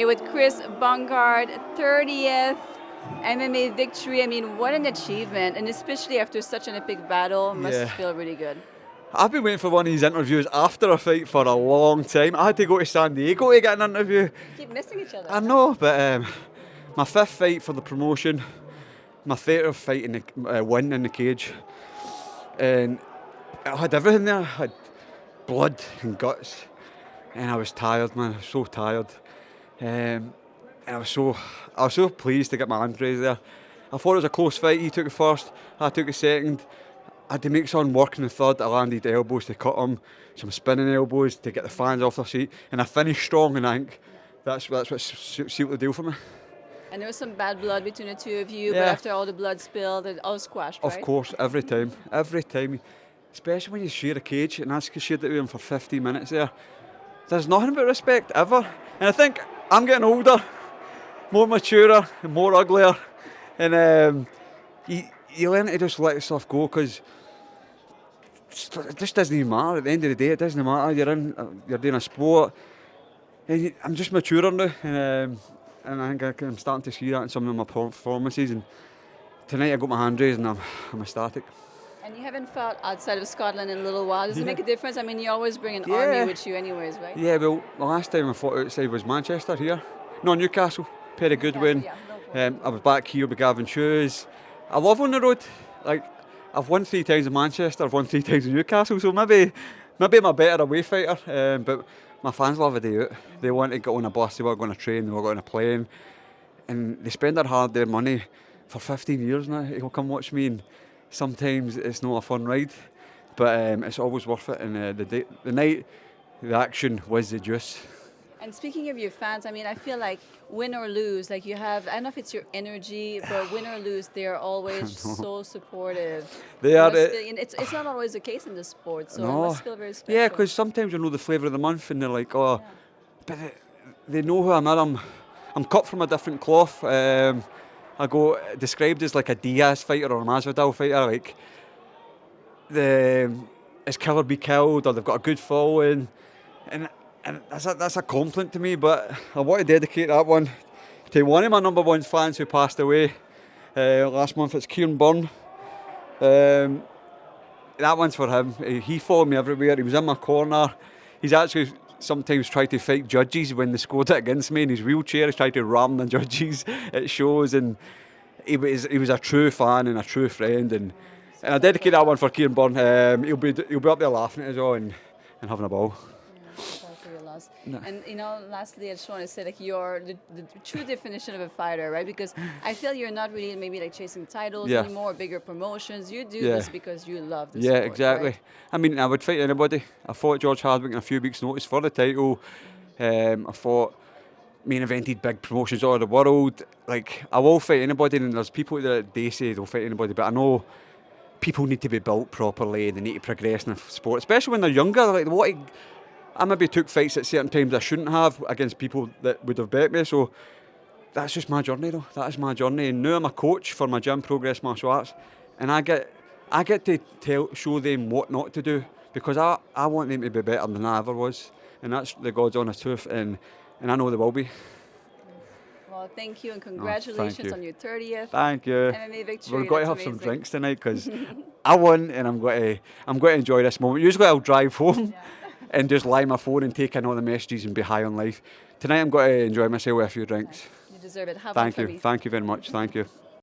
with Chris Bungard, 30th MMA victory. I mean, what an achievement, and especially after such an epic battle, must Yeah. feel really good. I've been waiting for one of these interviews after a fight for a long time. I had to go to San Diego to get an interview. Keep missing each other. I know, but my fifth fight for the promotion, my 30th fight in the win in the cage, and I had everything there. I had blood and guts, and I was tired, man. I was so tired, and I was so pleased to get my hands raised there. I thought it was a close fight. He took it first, I took it second. I had to make someone work in the third. I landed elbows to cut him, some spinning elbows to get the fans off their seat, and I finished strong. And I think that's what sealed the deal for me. And there was some bad blood between the two of you, but Yeah. after all the blood spilled, it all squashed, right? Of course, every time, especially when you share a cage, and I shared it with him for 15 minutes there. There's nothing but respect ever, and I think I'm getting older, more mature, and more uglier, and you learn to just let yourself go because it just doesn't even matter. At the end of the day, it doesn't matter. You're doing a sport. And I'm just maturer now, and I think I'm starting to see that in some of my performances. And tonight I got my hand raised, and I'm ecstatic. And you haven't fought outside of Scotland in a little while. Does it make a difference? I mean, you always bring an Yeah. army with you anyways, right? Yeah, well, the last time I fought outside was Manchester here. No, Newcastle. Perry Goodwin. Yeah, local. I was back here with Gavin Shoes. I love on the road. Like, I've won 3 times in Manchester, I've won 3 times in Newcastle, so maybe I'm a better away fighter. But my fans love a day out. They want to get on a bus, they want to go on a train, they want to go on a plane. And they spend their hard-earned money for 15 years now. They'll come watch me, and sometimes it's not a fun ride, but it's always worth it. And the night, the action was the juice. And speaking of your fans, I mean, I feel like win or lose, like you have, I don't know if it's your energy, but win or lose, they're always so supportive. They are. And it's not always the case in this sport, so it must feel very special. Yeah, because sometimes you know the flavour of the month, and they're like, oh, but they know who I'm at. I'm cut from a different cloth. I go described as like a Diaz fighter or a Masvidal fighter, like it's kill or be killed, or they've got a good following, and that's a compliment to me. But I want to dedicate that one to one of my number one fans who passed away last month. It's Kieran Byrne. That one's for him. He followed me everywhere. He was in my corner. He's actually sometimes tried to fight judges when they scored it against me in his wheelchair. He's tried to ram the judges at shows, and he was a true fan and a true friend. And I dedicate that one for Kieran Byrne. He'll be up there laughing at us all and having a ball. Sorry for your loss. No. And lastly, I just want to say, like, you're the true definition of a fighter, right? Because I feel you're not really maybe like chasing titles anymore, bigger promotions. You do this because you love the sport. Yeah, exactly. Right? I mean, I would fight anybody. I fought George Hardwick in a few weeks' notice for the title. I fought main evented big promotions all over the world. Like, I will fight anybody, and there's people that they say they'll fight anybody, but I know people need to be built properly. They need to progress in the sport, especially when they're younger. Like, I maybe took fights at certain times I shouldn't have against people that would have bet me. So that's just my journey, though. That is my journey. And now I'm a coach for my gym, Progress Martial Arts, and I get to show them what not to do, because I want them to be better than I ever was, and that's the God's honest truth. And I know they will be. Well, thank you, and congratulations on your 30th Thank you. MMA victory. We're going to have some drinks tonight because I won, and I'm going to enjoy this moment. Usually I'll drive home and just lie on my phone and take in all the messages and be high on life. Tonight I'm going to enjoy myself with a few drinks. You deserve it. Have Thank fun you. for me. Thank you very much. Thank you.